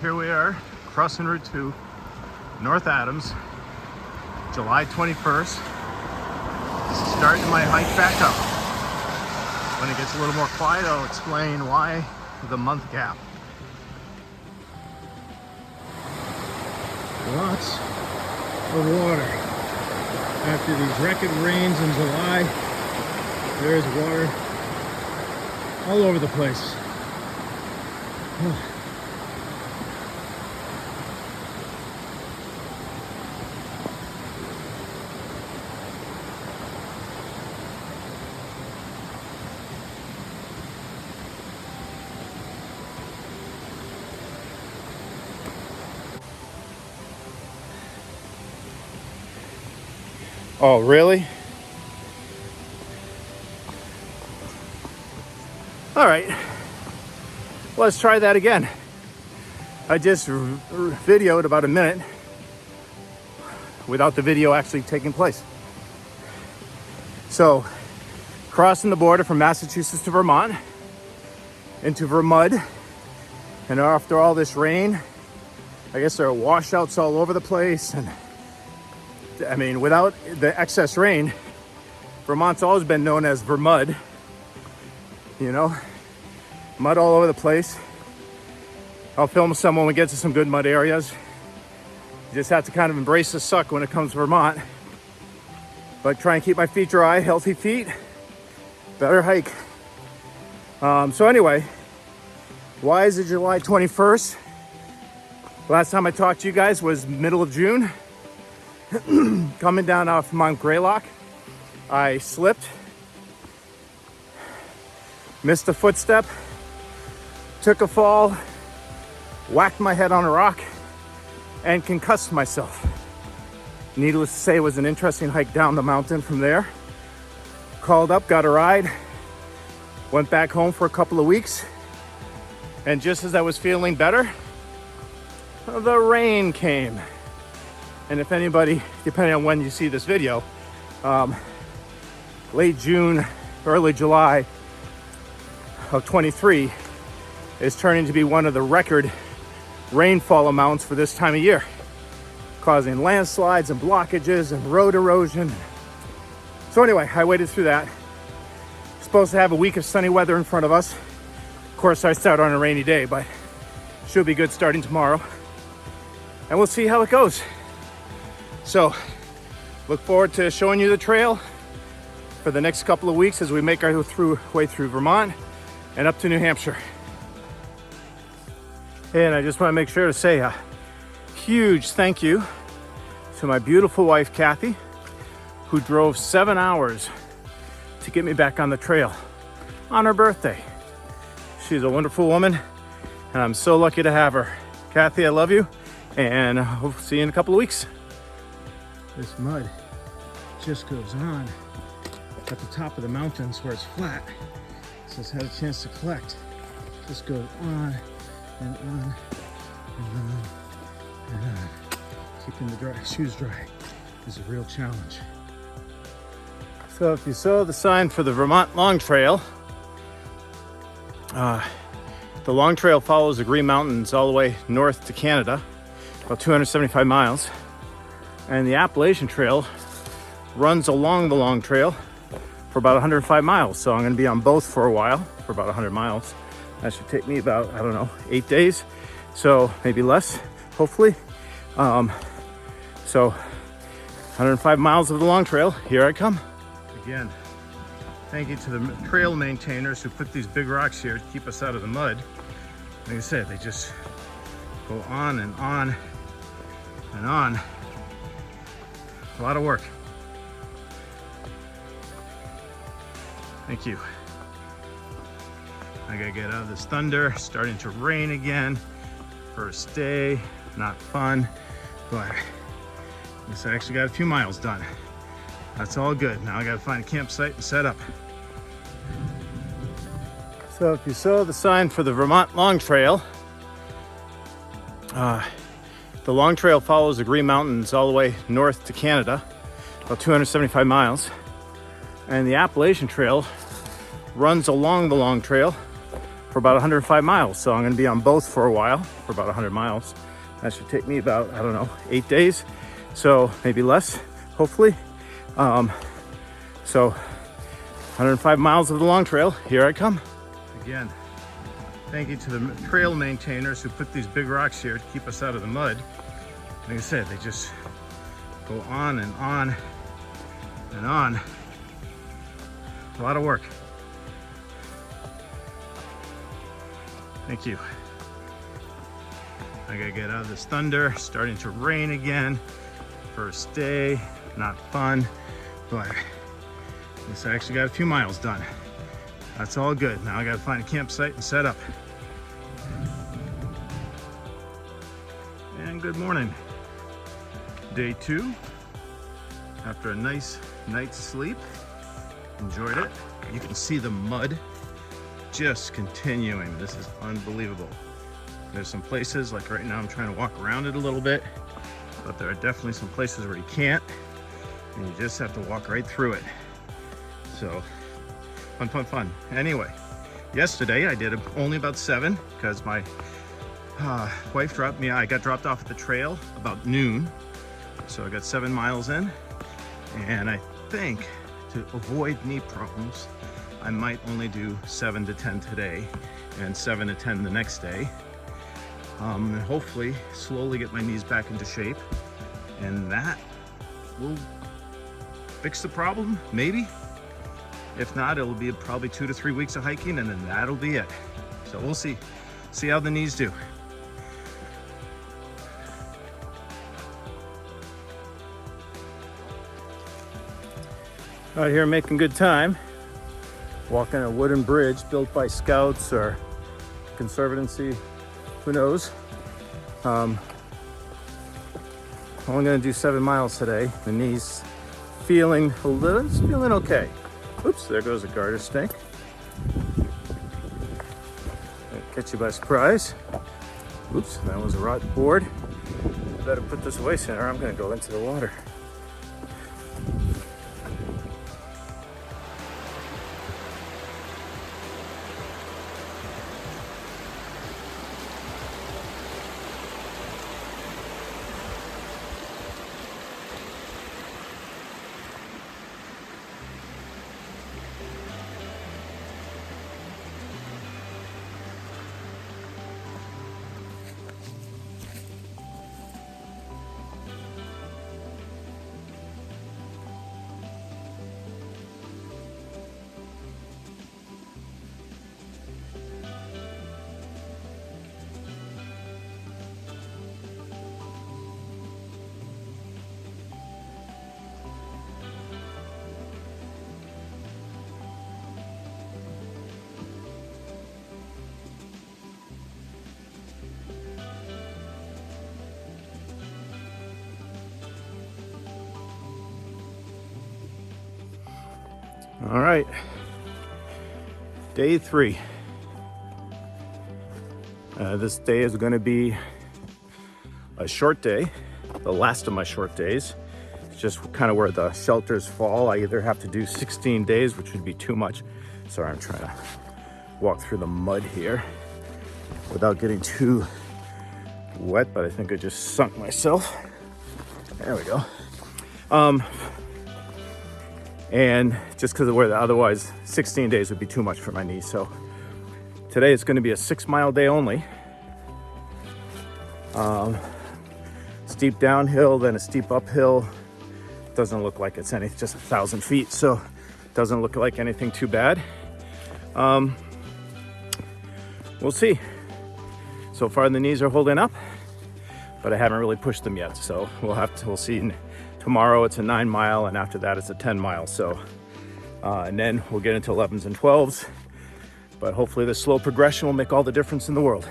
here we are, crossing Route 2, North Adams, July 21st. Starting my hike back up. When it gets a little more quiet, I'll explain why the month gap. Lots of water. After these record rains in July, there's water all over the place. Oh, really? All right, let's try that again. I just videoed about a minute without the video actually taking place. So, crossing the border from Massachusetts to Vermont, into Vermud, and after all this rain, I guess there are washouts all over the place, and I mean, without the excess rain, Vermont's always been known as Vermud. You know, mud all over the place. I'll film some when we get to some good mud areas. You just have to kind of embrace the suck when it comes to Vermont. But try and keep my feet dry, healthy feet, better hike. So anyway, why is it July 21st? Last time I talked to you guys was middle of June. Coming down off Mount Greylock, I slipped, missed a footstep, took a fall, whacked my head on a rock, and concussed myself. Needless to say, it was an interesting hike down the mountain from there. Called up, got a ride, went back home for a couple of weeks, and just as I was feeling better, the rain came. And if anybody, depending on when you see this video, late June, early July of 23 is turning to be one of the record rainfall amounts for this time of year, causing landslides and blockages and road erosion. So anyway, I waited through that. Supposed to have a week of sunny weather in front of us. Of course, I start on a rainy day, but should be good starting tomorrow. And we'll see how it goes. So, look forward to showing you the trail for the next couple of weeks as we make our way through Vermont and up to New Hampshire. And I just want to make sure to say a huge thank you to my beautiful wife, Kathy, who drove 7 hours to get me back on the trail on her birthday. She's a wonderful woman, and I'm so lucky to have her. Kathy, I love you, and I'll see you in a couple of weeks. This mud just goes on at the top of the mountains where it's flat. So it's had a chance to collect. Just goes on and on and on and on. Keeping the shoes dry is a real challenge. So if you saw the sign for the Vermont Long Trail, the Long Trail follows the Green Mountains all the way north to Canada, about 275 miles. And the Appalachian Trail runs along the Long Trail for about 105 miles. So I'm going to be on both for a while, for about 100 miles. That should take me about, 8 days. So maybe less, hopefully. So 105 miles of the Long Trail, here I come. Again, thank you to the trail maintainers who put these big rocks here to keep us out of the mud. Like I said, they just go on and on and on. A lot of work. Thank you. I gotta get out of this thunder. Starting to rain again. First day, not fun, but I guess I actually got a few miles done. That's all good. Now I gotta find a campsite and set up. So if you saw the sign for the Vermont Long Trail, the Long Trail follows the Green Mountains all the way north to Canada, about 275 miles. And the Appalachian Trail runs along the Long Trail for about 105 miles. So I'm gonna be on both for a while, for about 100 miles. That should take me about, I don't know, 8 days. So maybe less, hopefully. So 105 miles of the long trail, here I come. Again, thank you to the trail maintainers who put these big rocks here to keep us out of the mud. Like I said, they just go on and on and on. A lot of work. Thank you. I gotta get out of this thunder. Starting to rain again. First day, not fun, but at least I actually got a few miles done. That's all good. Now I gotta find a campsite and set up. And good morning. Day 2. After a nice night's sleep. Enjoyed it. You can see the mud just continuing. This is unbelievable. There's some places, like right now I'm trying to walk around it a little bit, but there are definitely some places where you can't, and you just have to walk right through it. So, fun, fun, fun. Anyway, yesterday I did only about 7 because my wife dropped me. I got dropped off at the trail about noon, so I got 7 miles in, and I think to avoid knee problems, I might only do 7 to 10 today and 7 to 10 the next day. And hopefully slowly get my knees back into shape, and that will fix the problem, maybe. If not, it'll be probably 2 to 3 weeks of hiking, and then that'll be it. So we'll see how the knees do. Out here making good time, walking a wooden bridge built by scouts or conservancy, who knows. Only gonna do 7 miles today. The knees feeling okay. Oops, there goes a garter snake. Catch you by surprise. Oops, that was a rotten board. Better put this away soon or I'm gonna go into the water. All right, day 3. This day is going to be a short day, the last of my short days. It's just kind of where the shelters fall. I either have to do 16 days, which would be too much. Sorry, I'm trying to walk through the mud here without getting too wet, but I think I just sunk myself. There we go. And just because of where otherwise 16 days would be too much for my knees. So today it's going to be a 6-mile day only. Steep downhill, then a steep uphill. Doesn't look like it's anything, just 1,000 feet. So doesn't look like anything too bad. We'll see. So far the knees are holding up, but I haven't really pushed them yet. So we'll see. Tomorrow it's a 9-mile, and after that it's a 10-mile. So, and then we'll get into 11s and 12s. But hopefully this slow progression will make all the difference in the world.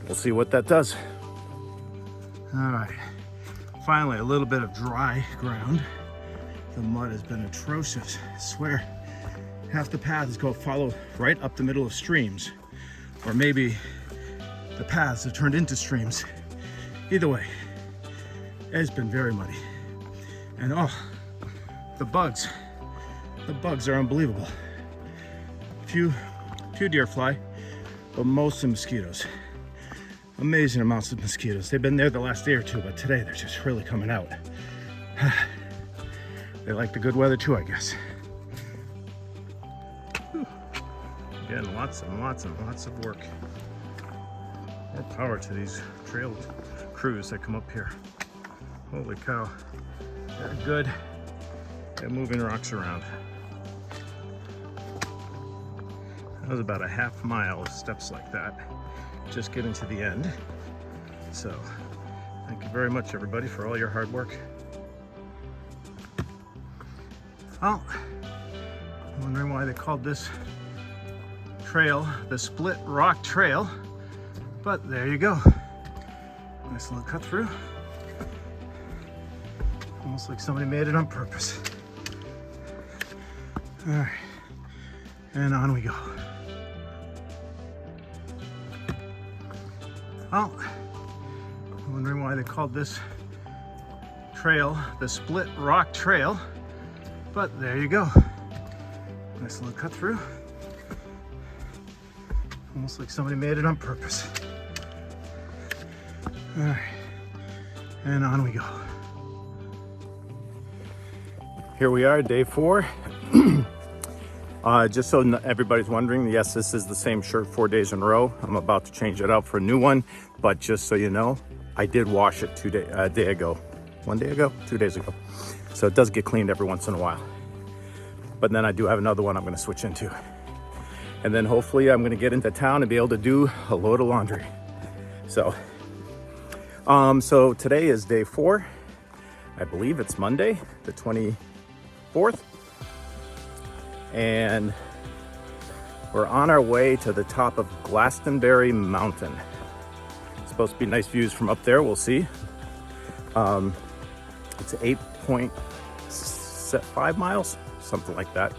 We'll see what that does. All right, finally a little bit of dry ground. The mud has been atrocious. I swear, half the paths follow right up the middle of streams, or maybe the paths have turned into streams. Either way, it's been very muddy. And oh, the bugs are unbelievable. A few few deer fly, but mostly mosquitoes. Amazing amounts of mosquitoes. They've been there the last day or two, but today they're just really coming out. They like the good weather too, I guess. Whew. Again, lots and lots and lots of work. More power to these trail crews that come up here. Holy cow. They're good at moving rocks around. That was about a half mile of steps like that, just getting to the end. So, thank you very much, everybody, for all your hard work. Well, I'm wondering why they called this trail the Split Rock Trail, but there you go. Nice little cut through. Almost like somebody made it on purpose. All right, and on we go. Well, I'm wondering why they called this trail the Split Rock Trail, but there you go. Nice little cut through. Almost like somebody made it on purpose. All right, and on we go. Here we are, day 4. Just so everybody's wondering, yes, this is the same shirt 4 days in a row. I'm about to change it out for a new one, but just so you know, I did wash it 2 days ago. 1 day ago? 2 days ago. So it does get cleaned every once in a while. But then I do have another one I'm gonna switch into. And then hopefully I'm gonna get into town and be able to do a load of laundry. So today is day 4. I believe it's Monday, the 24th. And we're on our way to the top of Glastonbury Mountain. It's supposed to be nice views from up there, we'll see. It's 8.5 miles, something like that.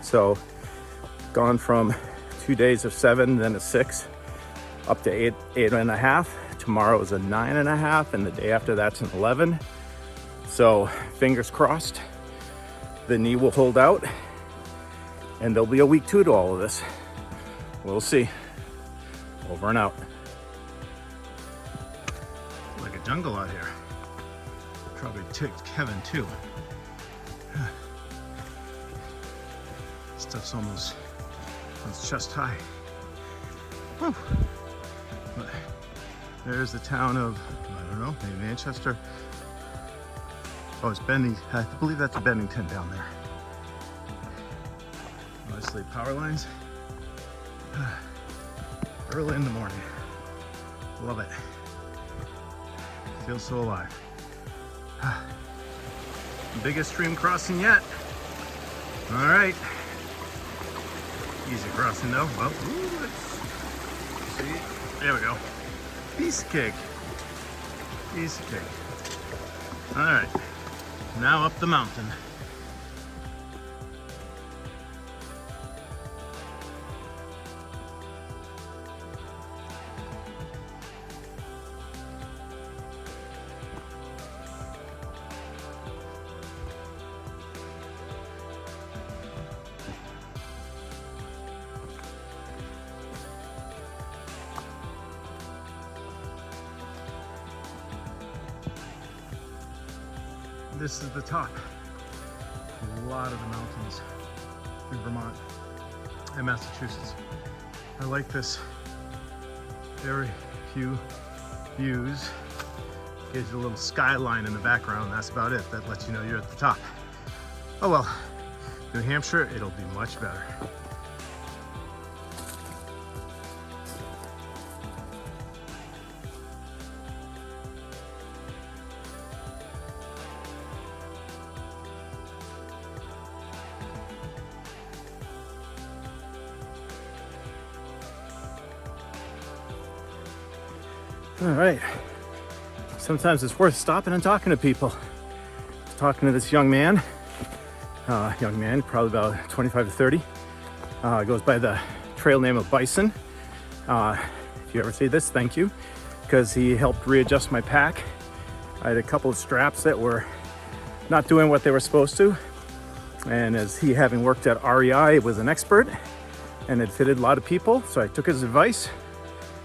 So gone from 2 days of 7, then a 6, up to 8.5. Tomorrow is a 9.5, and the day after that's an 11. So fingers crossed, the knee will hold out, and there'll be a week 2 to all of this. We'll see. Over and out. It's like a jungle out here. Probably ticked Kevin too. Stuff's almost chest high. Whew. But there's the town of, I don't know, maybe Manchester. Oh, it's Bending. I believe that's Bennington down there. Obviously, power lines. Early in the morning. Love it. Feels so alive. Biggest stream crossing yet. All right. Easy crossing though. Well, see, there we go. Piece of cake. Piece of cake. All right. Now up the mountain. This is the top. A lot of the mountains in Vermont and Massachusetts. I like this. Very few views. Gives you a little skyline in the background. That's about it. That lets you know you're at the top. Oh well, New Hampshire, it'll be much better. All right, sometimes it's worth stopping and talking to people. I was talking to this young man, probably about 25 to 30. Goes by the trail name of Bison. If you ever see this, thank you, because he helped readjust my pack. I had a couple of straps that were not doing what they were supposed to. And as he, having worked at REI, was an expert, and it fitted a lot of people. So I took his advice,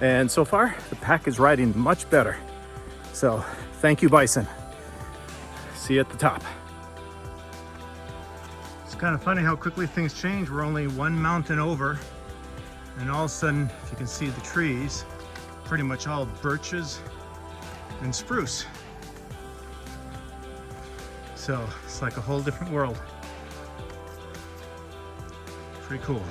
and so far the pack is riding much better. So thank you, Bison. See you at the top. It's kind of funny how quickly things change. We're only one mountain over, and all of a sudden, if you can see the trees, pretty much all birches and spruce. So it's like a whole different world. Pretty cool.